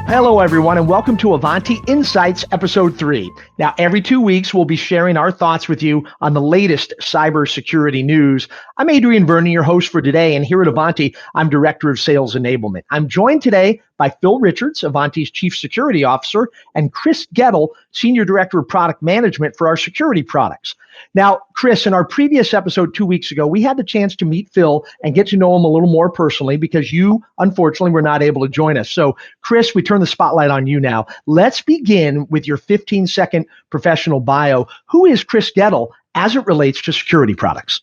Hello, everyone, and welcome to Ivanti Insights Episode 3. Now, every 2 weeks, we'll be sharing our thoughts with you on the latest cybersecurity news. I'm Adrian Vernon, your host for today, and here at Ivanti, I'm Director of Sales Enablement. I'm joined today by Phil Richards, Ivanti's Chief Security Officer, and Chris Gettle, Senior Director of Product Management for our security products. Now, Chris, in our previous episode 2 weeks ago, we had the chance to meet Phil and get to know him a little more personally because you, unfortunately, were not able to join us. So, Chris, we turn the spotlight on you now. Let's begin with your 15-second professional bio. Who is Chris Gettle as it relates to security products?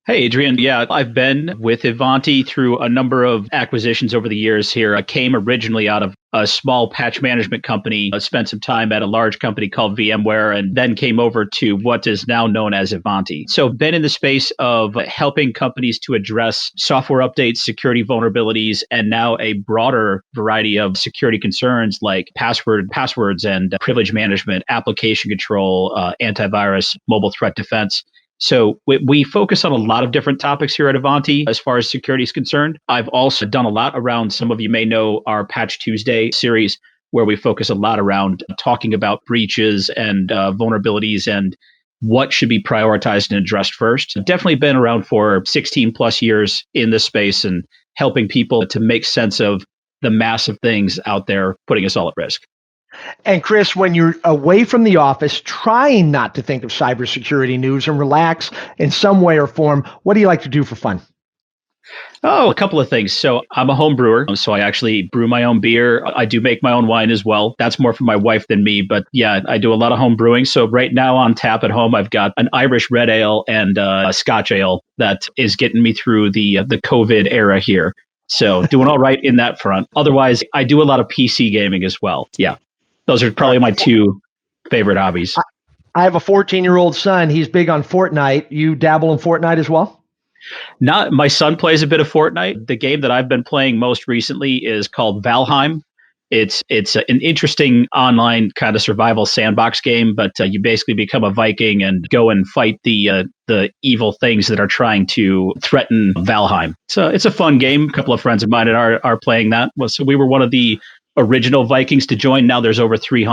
Hey, Adrian. Yeah, I've been with Ivanti through a number of acquisitions over the years here. I came originally out of a small patch management company, spent some time at a large company called VMware, and then came over to what is now known as Ivanti. So been in the space of helping companies to address software updates, security vulnerabilities, and now a broader variety of security concerns like passwords and privilege management, application control, antivirus, mobile threat defense. So we focus on a lot of different topics here at Ivanti as far as security is concerned. I've also done a lot around, some of you may know our Patch Tuesday series, where we focus a lot around talking about breaches and vulnerabilities and what should be prioritized and addressed first. Definitely been around for 16 plus years in this space and helping people to make sense of the massive things out there putting us all at risk. And Chris, when you're away from the office, trying not to think of cybersecurity news and relax in some way or form, what do you like to do for fun? Oh, a couple of things. So I'm a home brewer, so I actually brew my own beer. I do make my own wine as well. That's more for my wife than me, but yeah, I do a lot of home brewing. So right now on tap at home, I've got an Irish red ale and a Scotch ale that is getting me through the COVID era here. So doing all right in that front. Otherwise, I do a lot of PC gaming as well. Yeah. Those are probably my two favorite hobbies. I have a 14-year-old son. He's big on Fortnite. You dabble in Fortnite as well? Not my son plays a bit of Fortnite. The game that I've been playing most recently is called Valheim. It's an interesting online kind of survival sandbox game, but you basically become a Viking and go and fight the evil things that are trying to threaten Valheim. So it's a fun game. A couple of friends of mine are playing that. So we were one of the original Vikings to join. Now there's over 3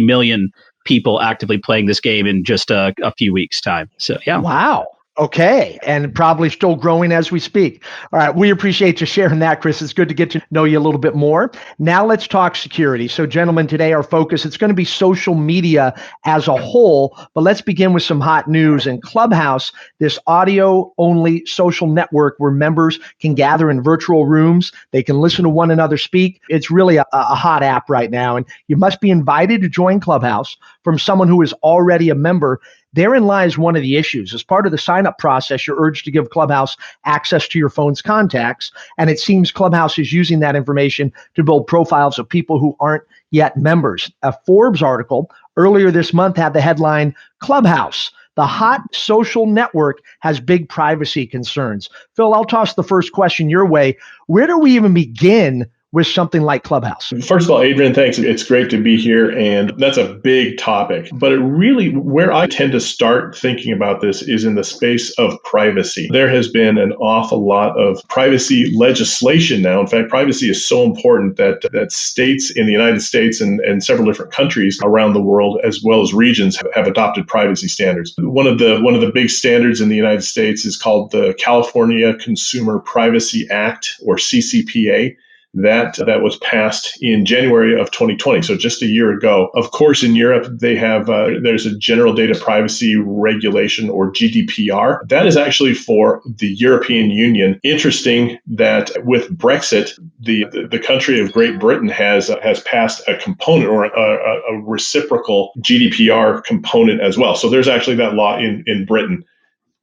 million people actively playing this game in just a few weeks' time. So yeah. Wow. Okay. And probably still growing as we speak. All right. We appreciate you sharing that, Chris. It's good to get to know you a little bit more. Now let's talk security. So gentlemen, today our focus, it's going to be social media as a whole, but let's begin with some hot news. In Clubhouse, this audio only social network where members can gather in virtual rooms. They can listen to one another speak. It's really a hot app right now. And you must be invited to join Clubhouse from someone who is already a member. Therein lies one of the issues. As part of the sign-up process, you're urged to give Clubhouse access to your phone's contacts, and it seems Clubhouse is using that information to build profiles of people who aren't yet members. A Forbes article earlier this month had the headline, Clubhouse, the hot social network has big privacy concerns. Phil, I'll toss the first question your way. Where do we even begin with something like Clubhouse? First of all, Adrian, thanks. It's great to be here. And that's a big topic. But it really, where I tend to start thinking about this is in the space of privacy. There has been an awful lot of privacy legislation now. In fact, privacy is so important that states in the United States and several different countries around the world, as well as regions, have adopted privacy standards. One of the big standards in the United States is called the California Consumer Privacy Act, or CCPA. That was passed in January of 2020, so just a year ago. Of course, in Europe, they have there's a General Data Privacy Regulation, or GDPR. That is actually for the European Union. Interesting that with Brexit, the country of Great Britain has passed a component, or a reciprocal GDPR component as well. So there's actually that law in Britain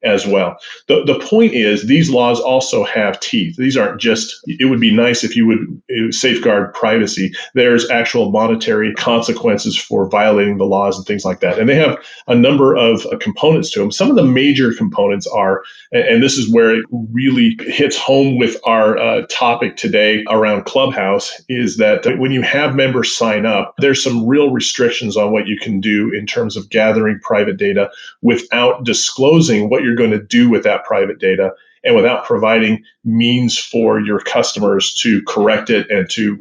as well. The point is, these laws also have teeth. These aren't just, it would be nice if you would safeguard privacy. There's actual monetary consequences for violating the laws and things like that. And they have a number of components to them. Some of the major components are, and this is where it really hits home with our topic today around Clubhouse, is that when you have members sign up, there's some real restrictions on what you can do in terms of gathering private data without disclosing what you're going to do with that private data and without providing means for your customers to correct it and to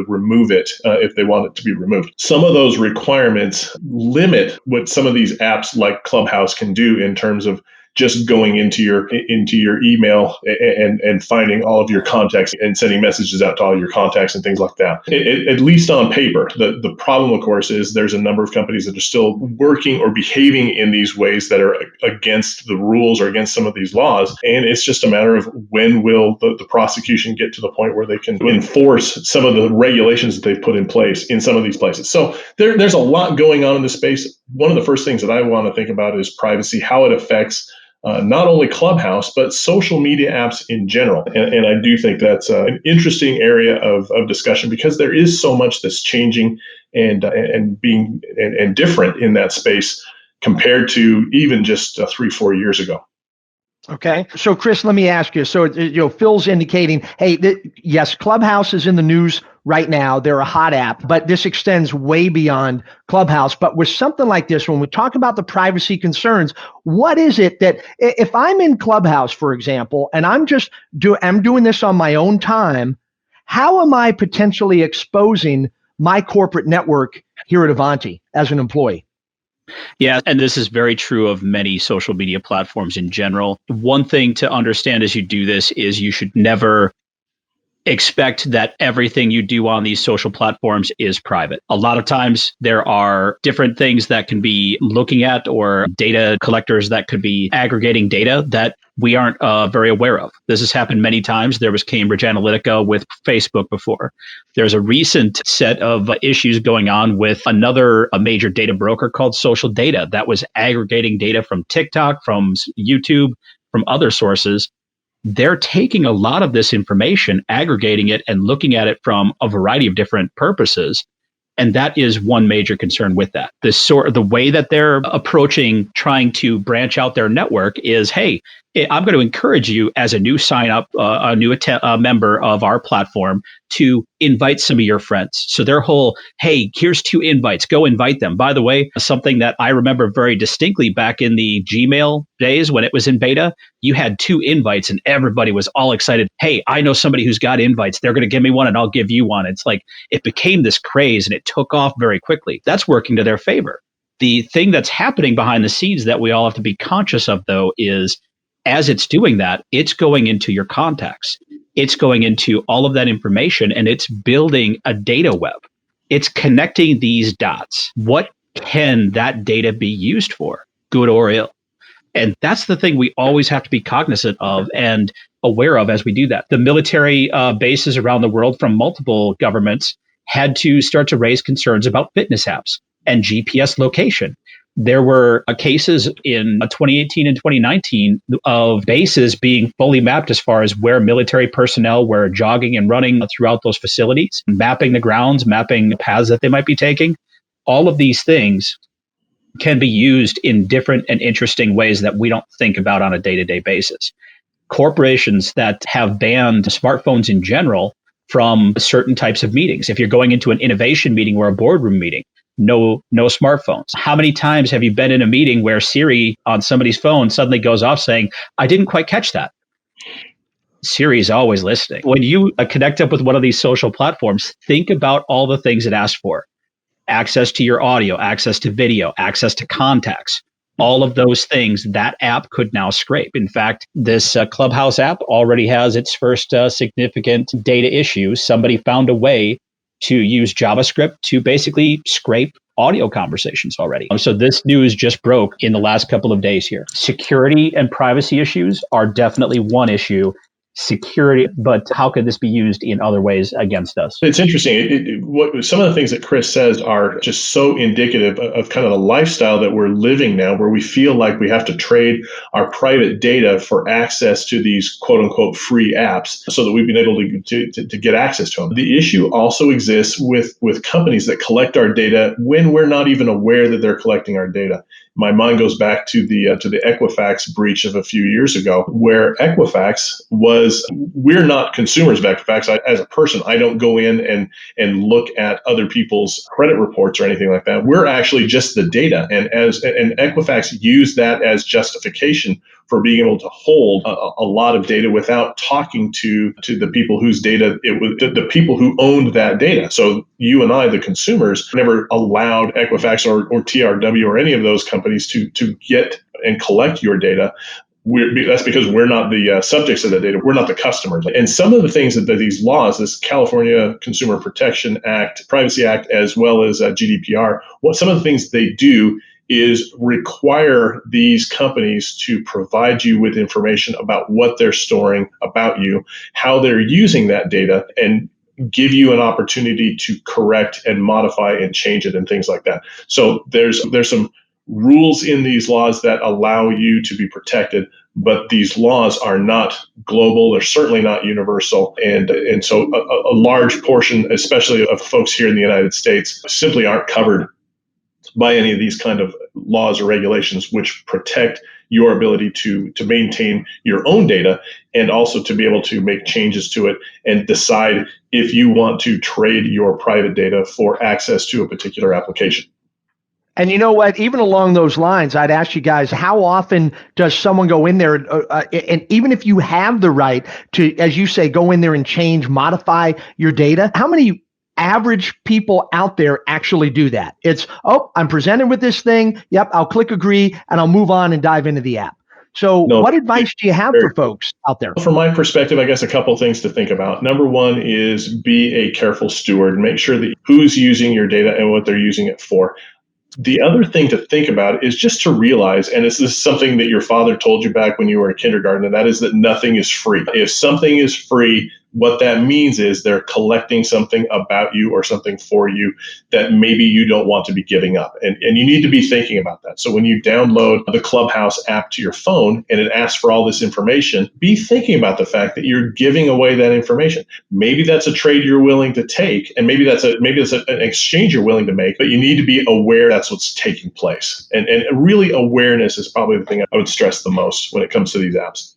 remove it if they want it to be removed. Some of those requirements limit what some of these apps like Clubhouse can do in terms of just going into your email and finding all of your contacts and sending messages out to all your contacts and things like that. At least on paper. The problem, of course, is there's a number of companies that are still working or behaving in these ways that are against the rules or against some of these laws. And it's just a matter of when will the prosecution get to the point where they can enforce some of the regulations that they've put in place in some of these places. So there's a lot going on in this space. One of the first things that I want to think about is privacy, how it affects not only Clubhouse, but social media apps in general. And I do think that's an interesting area of discussion because there is so much that's changing and being and different in that space compared to even just 3-4 years ago. Okay. So, Chris, let me ask you. So, Phil's indicating, hey, yes, Clubhouse is in the news right now. They're a hot app, but this extends way beyond Clubhouse. But with something like this, when we talk about the privacy concerns, what is it that if I'm in Clubhouse, for example, and I'm doing this on my own time, how am I potentially exposing my corporate network here at Ivanti as an employee? Yeah, and this is very true of many social media platforms in general. One thing to understand as you do this is you should never expect that everything you do on these social platforms is private. A lot of times there are different things that can be looking at or data collectors that could be aggregating data that we aren't very aware of. This has happened many times. There was Cambridge Analytica with Facebook before. There's a recent set of issues going on with a major data broker called Social Data that was aggregating data from TikTok, from YouTube, from other sources. They're taking a lot of this information, aggregating it, and looking at it from a variety of different purposes. And that is one major concern with that. The way that they're approaching trying to branch out their network is, hey, I'm going to encourage you as a new sign up, a new member of our platform to invite some of your friends. So their whole, hey, here's 2 invites, go invite them. By the way, something that I remember very distinctly back in the Gmail days when it was in beta, you had 2 invites and everybody was all excited. Hey, I know somebody who's got invites. They're going to give me one and I'll give you one. It's like it became this craze and it took off very quickly. That's working to their favor. The thing that's happening behind the scenes that we all have to be conscious of, though, is as it's doing that, it's going into your contacts. It's going into all of that information and it's building a data web. It's connecting these dots. What can that data be used for, good or ill? And that's the thing we always have to be cognizant of and aware of as we do that. The military bases around the world from multiple governments had to start to raise concerns about fitness apps and GPS location. There were cases in 2018 and 2019 of bases being fully mapped as far as where military personnel were jogging and running throughout those facilities, mapping the grounds, mapping the paths that they might be taking. All of these things can be used in different and interesting ways that we don't think about on a day-to-day basis. Corporations that have banned smartphones in general from certain types of meetings. If you're going into an innovation meeting or a boardroom meeting, no smartphones. How many times have you been in a meeting where Siri on somebody's phone suddenly goes off saying, I didn't quite catch that? Siri is always listening. When you connect up with one of these social platforms, think about all the things it asks for. Access to your audio, access to video, access to contacts. All of those things that app could now scrape. In fact, this Clubhouse app already has its first significant data issue. Somebody found a way to use JavaScript to basically scrape audio conversations already. So this news just broke in the last couple of days here. Security and privacy issues are definitely one issue. Security, but how could this be used in other ways against us? It's interesting. Some of the things that Chris says are just so indicative of kind of the lifestyle that we're living now, where we feel like we have to trade our private data for access to these quote unquote free apps so that we've been able to get access to them. The issue also exists with companies that collect our data when we're not even aware that they're collecting our data. My mind goes back to the Equifax breach of a few years ago, where Equifax was, we're not consumers of Equifax. As a person, I don't go in and look at other people's credit reports or anything like that. We're actually just the data. And Equifax used that as justification for being able to hold a lot of data without talking to the people whose data it was, the people who owned that data. So you and I, the consumers, never allowed Equifax or TRW or any of those companies to get and collect your data. That's because we're not the subjects of that data. We're not the customers. And some of the things that these laws, this California Consumer Protection Act, Privacy Act, as well as GDPR, some of the things they do is require these companies to provide you with information about what they're storing about you, how they're using that data, and give you an opportunity to correct and modify and change it and things like that. So there's some rules in these laws that allow you to be protected, but these laws are not global. They're certainly not universal. And so a large portion, especially of folks here in the United States, simply aren't covered by any of these kind of laws or regulations which protect your ability to maintain your own data and also to be able to make changes to it and decide if you want to trade your private data for access to a particular application. And you know what? Even along those lines, I'd ask you guys, how often does someone go in there, and even if you have the right to, as you say, go in there and change, modify your data, how many average people out there actually do that? It's, oh, I'm presented with this thing. Yep, I'll click agree, and I'll move on and dive into the app. So what advice do you have for folks out there? From my perspective, I guess a couple of things to think about. Number one is be a careful steward. Make sure that who's using your data and what they're using it for. The other thing to think about is just to realize, and this is something that your father told you back when you were in kindergarten, and that is that nothing is free. If something is free, what that means is they're collecting something about you or something for you that maybe you don't want to be giving up. And you need to be thinking about that. So when you download the Clubhouse app to your phone and it asks for all this information, be thinking about the fact that you're giving away that information. Maybe that's a trade you're willing to take, and maybe that's an exchange you're willing to make, but you need to be aware that's what's taking place. And really awareness is probably the thing I would stress the most when it comes to these apps.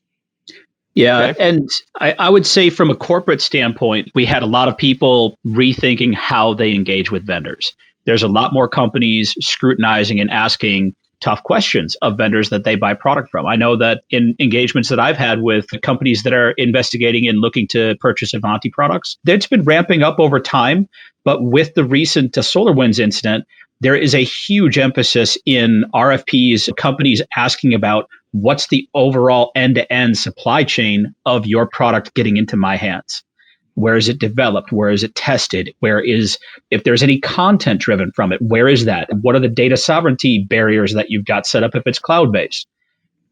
Yeah. Okay. And I would say from a corporate standpoint, we had a lot of people rethinking how they engage with vendors. There's a lot more companies scrutinizing and asking tough questions of vendors that they buy product from. I know that in engagements that I've had with companies that are investigating and looking to purchase Ivanti products, that's been ramping up over time. But with the recent SolarWinds incident, there is a huge emphasis in RFPs, companies asking about what's the overall end-to-end supply chain of your product getting into my hands. Where is it developed? Where is it tested? If there's any content driven from it, where is that? What are the data sovereignty barriers that you've got set up if it's cloud-based?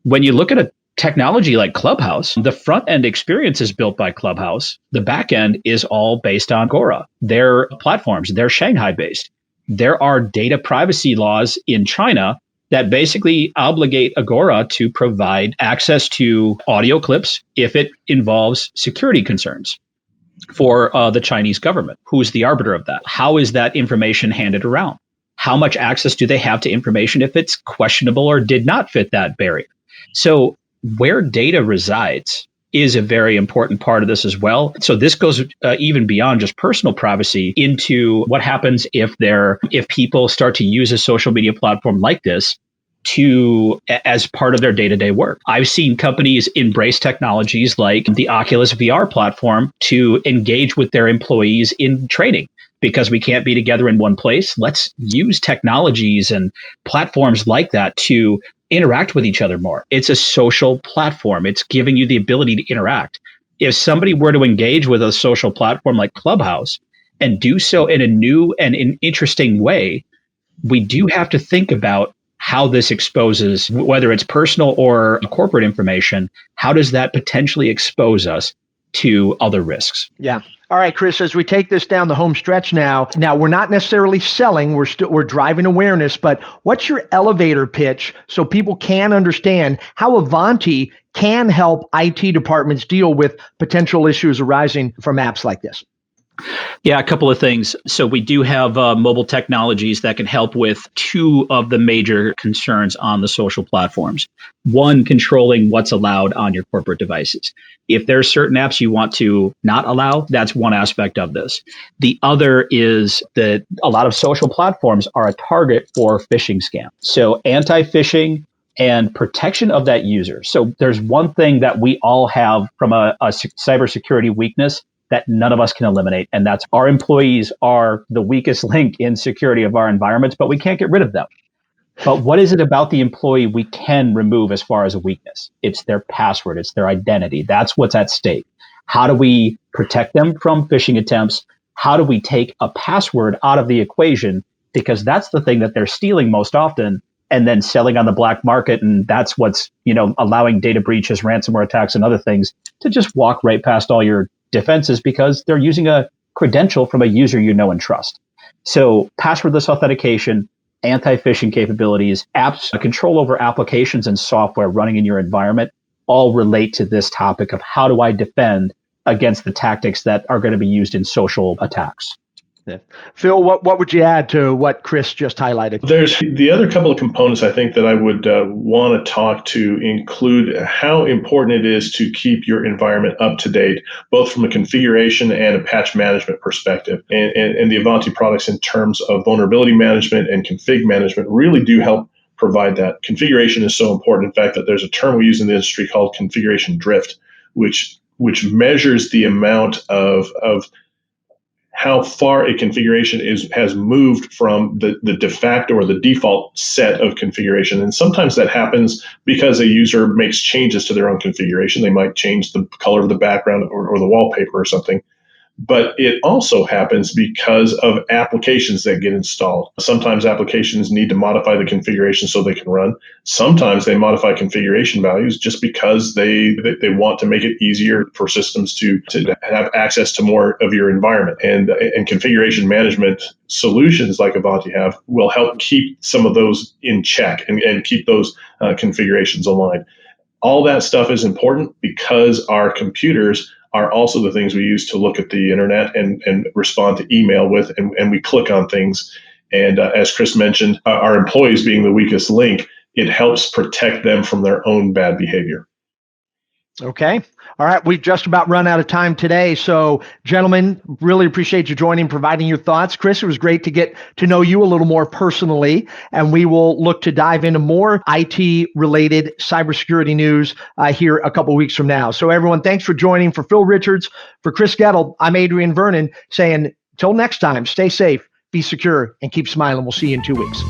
When you look at a technology like Clubhouse, the front end experience is built by Clubhouse. The back end is all based on Agora. Their platforms, they're Shanghai-based. There are data privacy laws in China that basically obligate Agora to provide access to audio clips if it involves security concerns for the Chinese government. Who's the arbiter of that? How is that information handed around? How much access do they have to information if it's questionable or did not fit that barrier? So where data resides is a very important part of this as well. So this goes even beyond just personal privacy into what happens if people start to use a social media platform like this as part of their day-to-day work. I've seen companies embrace technologies like the Oculus VR platform to engage with their employees in training. Because we can't be together in one place, let's use technologies and platforms like that to interact with each other more. It's a social platform. It's giving you the ability to interact. If somebody were to engage with a social platform like Clubhouse and do so in a new and an interesting way, we do have to think about how this exposes, whether it's personal or corporate information, how does that potentially expose us to other risks? Yeah. All right, Chris, as we take this down the home stretch now we're not necessarily selling, we're driving awareness, but what's your elevator pitch so people can understand how Ivanti can help IT departments deal with potential issues arising from apps like this? Yeah, a couple of things. So we do have mobile technologies that can help with two of the major concerns on the social platforms. One, controlling what's allowed on your corporate devices. If there's certain apps you want to not allow, that's one aspect of this. The other is that a lot of social platforms are a target for phishing scams. So anti-phishing, and protection of that user. So there's one thing that we all have from a cybersecurity weakness that none of us can eliminate, and that's our employees are the weakest link in security of our environments, but we can't get rid of them. But what is it about the employee we can remove as far as a weakness? It's their password, it's their identity. That's what's at stake. How do we protect them from phishing attempts? How do we take a password out of the equation? Because that's the thing that they're stealing most often and then selling on the black market. And that's what's, allowing data breaches, ransomware attacks, and other things to just walk right past all your defenses because they're using a credential from a user you know and trust. So passwordless authentication, anti-phishing capabilities, apps, control over applications and software running in your environment all relate to this topic of how do I defend against the tactics that are going to be used in social attacks. Yeah. Phil, what would you add to what Chris just highlighted? There's the other couple of components I think that I would want to talk to include how important it is to keep your environment up to date, both from a configuration and a patch management perspective. And the Ivanti products in terms of vulnerability management and config management really do help provide that. Configuration is so important, in fact, that there's a term we use in the industry called configuration drift, which measures the amount of how far a configuration has moved from the de facto or the default set of configuration. And sometimes that happens because a user makes changes to their own configuration. They might change the color of the background or the wallpaper or something. But it also happens because of applications that get installed. Sometimes applications need to modify the configuration so they can run. Sometimes they modify configuration values just because they want to make it easier for systems to have access to more of your environment. And configuration management solutions like Ivanti have will help keep some of those in check and keep those configurations aligned. All that stuff is important because our computers are also the things we use to look at the internet and respond to email with, and we click on things. And as Chris mentioned, our employees being the weakest link, it helps protect them from their own bad behavior. Okay. All right. We've just about run out of time today. So, gentlemen, really appreciate you joining, providing your thoughts. Chris, it was great to get to know you a little more personally, and we will look to dive into more IT-related cybersecurity news here a couple of weeks from now. So, everyone, thanks for joining. For Phil Richards, for Chris Gettle, I'm Adrian Vernon saying, till next time, stay safe, be secure, and keep smiling. We'll see you in 2 weeks.